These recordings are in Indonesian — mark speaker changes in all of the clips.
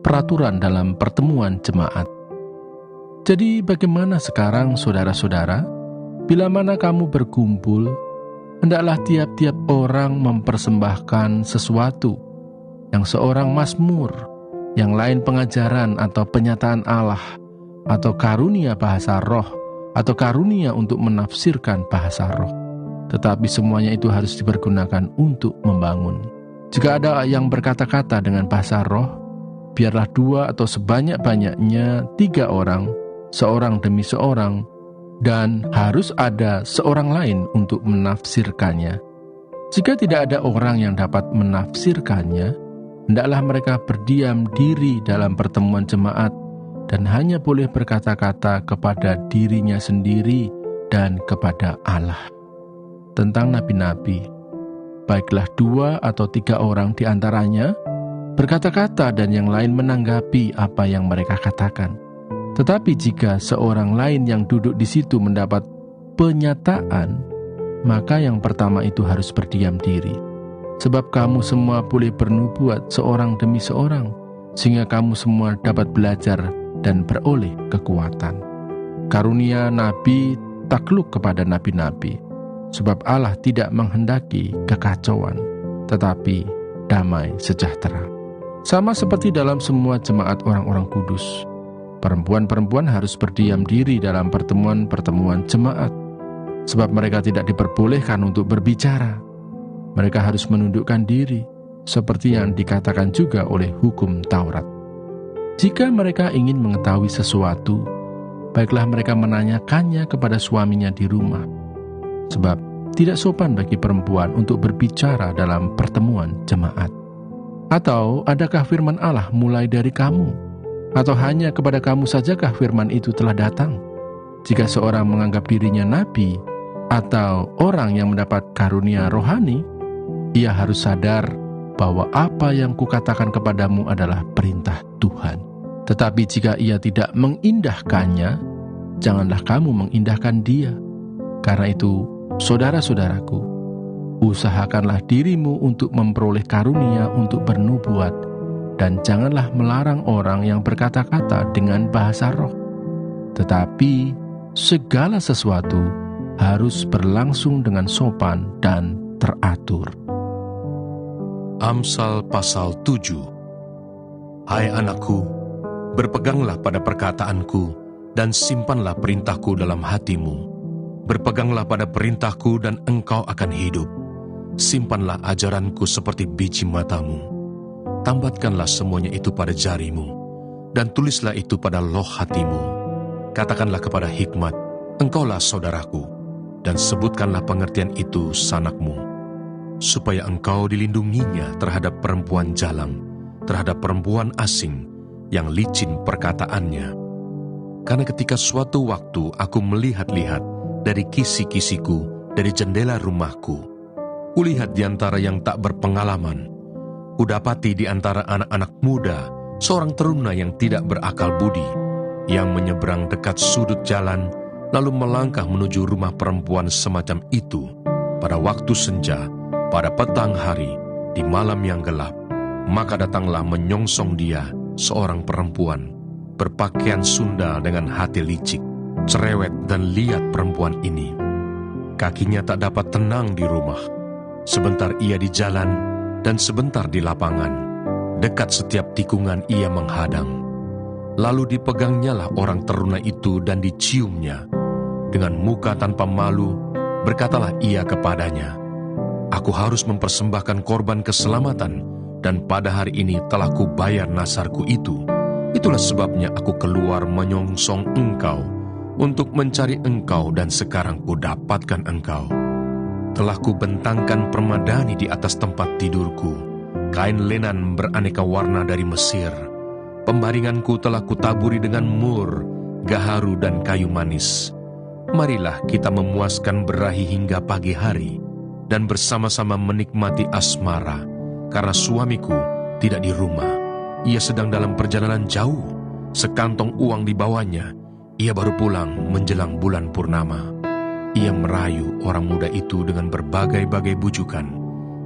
Speaker 1: peraturan dalam pertemuan jemaat. Jadi bagaimana sekarang saudara-saudara? Bila mana kamu berkumpul, hendaklah tiap-tiap orang mempersembahkan sesuatu, yang seorang mazmur, yang lain pengajaran atau penyataan Allah, atau karunia bahasa roh, atau karunia untuk menafsirkan bahasa roh. Tetapi semuanya itu harus dipergunakan untuk membangun. Jika ada yang berkata-kata dengan bahasa roh, biarlah 2 atau sebanyak-banyaknya 3 orang, seorang demi seorang, dan harus ada seorang lain untuk menafsirkannya. Jika tidak ada orang yang dapat menafsirkannya, hendaklah mereka berdiam diri dalam pertemuan jemaat dan hanya boleh berkata-kata kepada dirinya sendiri dan kepada Allah. Tentang nabi-nabi, baiklah 2 atau 3 orang di antaranya berkata-kata dan yang lain menanggapi apa yang mereka katakan. Tetapi jika seorang lain yang duduk di situ mendapat penyataan, maka yang pertama itu harus berdiam diri. Sebab kamu semua boleh bernubuat seorang demi seorang, sehingga kamu semua dapat belajar dan beroleh kekuatan. Karunia nabi takluk kepada nabi-nabi, sebab Allah tidak menghendaki kekacauan, tetapi damai sejahtera. Sama seperti dalam semua jemaat orang-orang kudus, perempuan-perempuan harus berdiam diri dalam pertemuan-pertemuan jemaat, sebab mereka tidak diperbolehkan untuk berbicara. Mereka harus menundukkan diri, seperti yang dikatakan juga oleh hukum Taurat. Jika mereka ingin mengetahui sesuatu, baiklah mereka menanyakannya kepada suaminya di rumah, sebab tidak sopan bagi perempuan untuk berbicara dalam pertemuan jemaat. Atau adakah firman Allah mulai dari kamu? Atau hanya kepada kamu sajakah firman itu telah datang? Jika seorang menganggap dirinya nabi atau orang yang mendapat karunia rohani, ia harus sadar bahwa apa yang kukatakan kepadamu adalah perintah Tuhan. Tetapi jika ia tidak mengindahkannya, janganlah kamu mengindahkan dia. Karena itu, saudara-saudaraku, usahakanlah dirimu untuk memperoleh karunia untuk bernubuat, dan janganlah melarang orang yang berkata-kata dengan bahasa roh. Tetapi segala sesuatu harus berlangsung dengan sopan dan teratur.
Speaker 2: Amsal pasal 7. Hai anakku, berpeganglah pada perkataanku dan simpanlah perintahku dalam hatimu. Berpeganglah pada perintahku dan engkau akan hidup. Simpanlah ajaranku seperti biji matamu. Tambatkanlah semuanya itu pada jarimu, dan tulislah itu pada loh hatimu. Katakanlah kepada hikmat, engkaulah saudaraku, dan sebutkanlah pengertian itu sanakmu, supaya engkau dilindunginya terhadap perempuan jalang, terhadap perempuan asing yang licin perkataannya. Karena ketika suatu waktu aku melihat-lihat dari kisi-kisiku, dari jendela rumahku, kulihat di antara yang tak berpengalaman, kudapati di antara anak-anak muda seorang teruna yang tidak berakal budi, yang menyeberang dekat sudut jalan, lalu melangkah menuju rumah perempuan semacam itu pada waktu senja, pada petang hari, di malam yang gelap. Maka datanglah menyongsong dia seorang perempuan, berpakaian sundal dengan hati licik, cerewet dan liat perempuan ini. Kakinya tak dapat tenang di rumah. Sebentar ia di jalan, dan sebentar di lapangan. Dekat setiap tikungan ia menghadang. Lalu dipegangnyalah orang teruna itu dan diciumnya. Dengan muka tanpa malu, berkatalah ia kepadanya, aku harus mempersembahkan korban keselamatan, dan pada hari ini telah kubayar nasarku itu. Itulah sebabnya aku keluar menyongsong engkau, untuk mencari engkau, dan sekarang kudapatkan engkau. Telah kubentangkan permadani di atas tempat tidurku, kain lenan beraneka warna dari Mesir. Pembaringanku telah kutaburi dengan mur, gaharu dan kayu manis. Marilah kita memuaskan berahi hingga pagi hari, dan bersama-sama menikmati asmara, karena suamiku tidak di rumah. Ia sedang dalam perjalanan jauh, sekantong uang dibawanya. Ia baru pulang menjelang bulan purnama. Ia merayu orang muda itu dengan berbagai-bagai bujukan.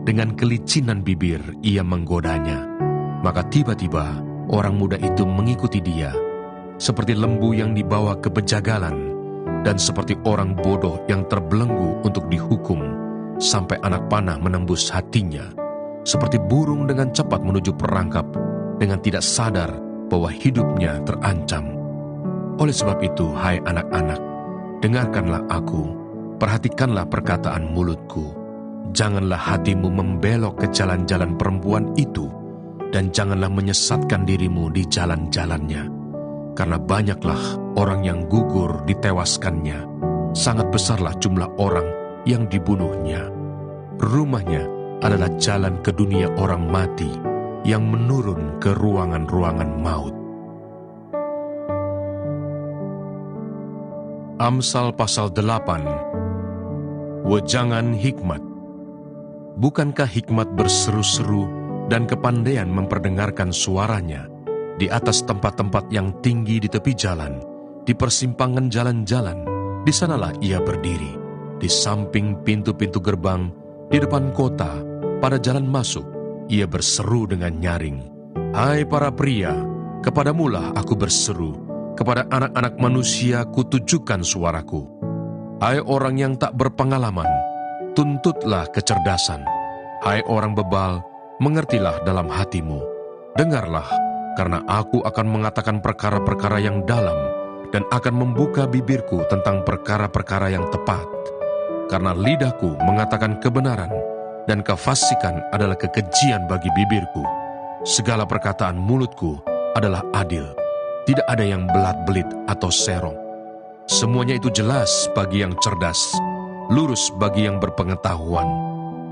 Speaker 2: Dengan kelicinan bibir ia menggodanya. Maka tiba-tiba Orang muda itu mengikuti dia, seperti lembu yang dibawa ke pejagalan, dan seperti orang bodoh yang terbelenggu untuk dihukum, sampai anak panah menembus hatinya, seperti burung dengan cepat menuju perangkap, dengan tidak sadar bahwa hidupnya terancam. Oleh sebab itu, hai anak-anak, dengarkanlah aku, perhatikanlah perkataan mulutku. Janganlah hatimu membelok ke jalan-jalan perempuan itu, dan janganlah menyesatkan dirimu di jalan-jalannya. Karena banyaklah orang yang gugur ditewaskannya, sangat besarlah jumlah orang yang dibunuhnya. Rumahnya adalah jalan ke dunia orang mati, yang menurun ke ruangan-ruangan maut. Amsal pasal 8. Wejangan hikmat. Bukankah hikmat berseru-seru dan kepandaian memperdengarkan suaranya di atas tempat-tempat yang tinggi di tepi jalan, di persimpangan jalan-jalan, di sanalah ia berdiri, di samping pintu-pintu gerbang, di depan kota, pada jalan masuk, ia berseru dengan nyaring. Hai para pria, kepadamulah aku berseru, kepada anak-anak manusia kutujukan suaraku. Hai orang yang tak berpengalaman, tuntutlah kecerdasan. Hai orang bebal, mengertilah dalam hatimu. Dengarlah, karena aku akan mengatakan perkara-perkara yang dalam, dan akan membuka bibirku tentang perkara-perkara yang tepat. Karena lidahku mengatakan kebenaran, dan kefasikan adalah kekejian bagi bibirku. Segala perkataan mulutku adalah adil, tidak ada yang belat-belit atau serong. Semuanya itu jelas bagi yang cerdas, lurus bagi yang berpengetahuan.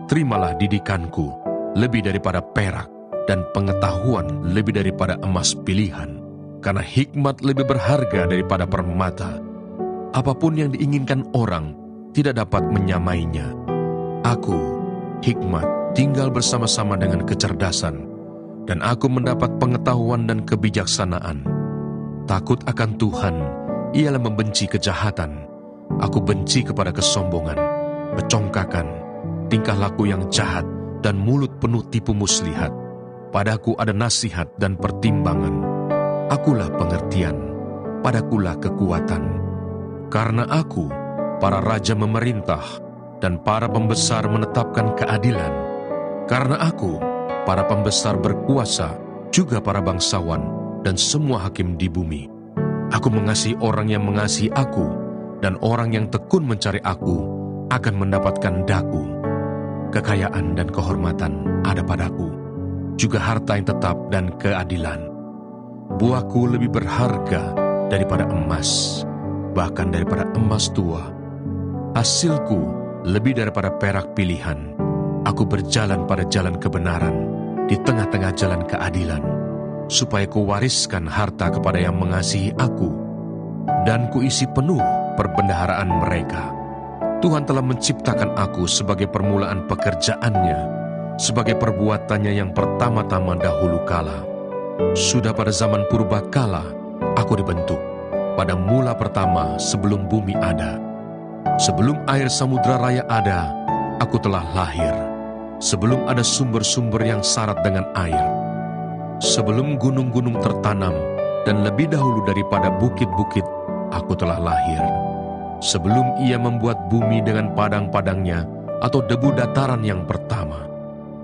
Speaker 2: Terimalah didikanku lebih daripada perak, dan pengetahuan lebih daripada emas pilihan, karena hikmat lebih berharga daripada permata. Apapun yang diinginkan orang tidak dapat menyamainya. Aku, hikmat, tinggal bersama-sama dengan kecerdasan, dan aku mendapat pengetahuan dan kebijaksanaan. Takut akan Tuhan ialah membenci kejahatan. Aku benci kepada kesombongan, kecongkakan, tingkah laku yang jahat, dan mulut penuh tipu muslihat. Padaku ada nasihat dan pertimbangan. Akulah pengertian, padakulah kekuatan. Karena aku, para raja memerintah, dan para pembesar menetapkan keadilan. Karena aku, para pembesar berkuasa, juga para bangsawan, dan semua hakim di bumi. Aku mengasihi orang yang mengasihi aku, dan orang yang tekun mencari aku akan mendapatkan daku. Kekayaan dan kehormatan ada padaku, juga harta yang tetap dan keadilan. Buahku lebih berharga daripada emas, bahkan daripada emas tua. Hasilku lebih daripada perak pilihan. Aku berjalan pada jalan kebenaran, di tengah-tengah jalan keadilan, supaya kuwariskan harta kepada yang mengasihi aku, dan kuisi penuh perbendaharaan mereka. Tuhan telah menciptakan aku sebagai permulaan pekerjaannya, sebagai perbuatannya yang pertama-tama dahulu kala. Sudah pada zaman purba kala, aku dibentuk, pada mula pertama sebelum bumi ada. Sebelum air samudra raya ada, aku telah lahir. Sebelum ada sumber-sumber yang syarat dengan air. Sebelum gunung-gunung tertanam, dan lebih dahulu daripada bukit-bukit, aku telah lahir. Sebelum ia membuat bumi dengan padang-padangnya, atau debu dataran yang pertama.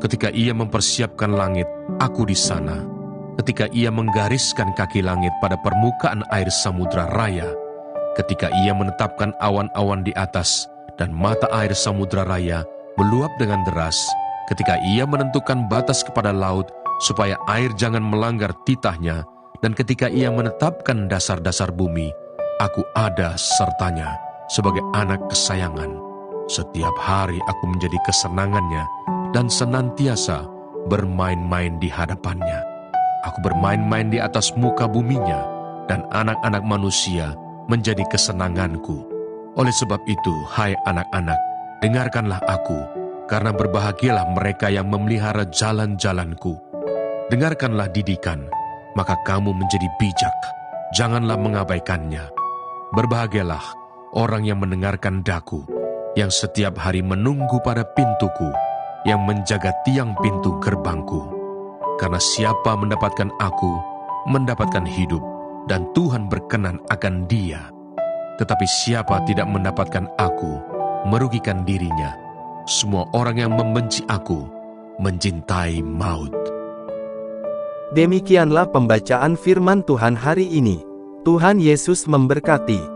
Speaker 2: Ketika ia mempersiapkan langit, aku di sana. Ketika ia menggariskan kaki langit pada permukaan air samudra raya. Ketika ia menetapkan awan-awan di atas, dan mata air samudra raya meluap dengan deras. Ketika ia menentukan batas kepada laut, supaya air jangan melanggar titahnya. Dan ketika ia menetapkan dasar-dasar bumi, aku ada sertanya sebagai anak kesayangan. Setiap hari aku menjadi kesenangannya, dan senantiasa bermain-main di hadapannya. Aku bermain-main di atas muka buminya, dan anak-anak manusia menjadi kesenanganku. Oleh sebab itu, hai anak-anak, dengarkanlah aku, karena berbahagialah mereka yang memelihara jalan-jalanku. Dengarkanlah didikan, maka kamu menjadi bijak, janganlah mengabaikannya. Berbahagialah orang yang mendengarkan daku, yang setiap hari menunggu pada pintuku, yang menjaga tiang pintu gerbangku. Karena siapa mendapatkan aku, mendapatkan hidup, dan Tuhan berkenan akan dia. Tetapi siapa tidak mendapatkan aku, merugikan dirinya. Semua orang yang membenci aku, mencintai maut.
Speaker 3: Demikianlah pembacaan firman Tuhan hari ini. Tuhan Yesus memberkati.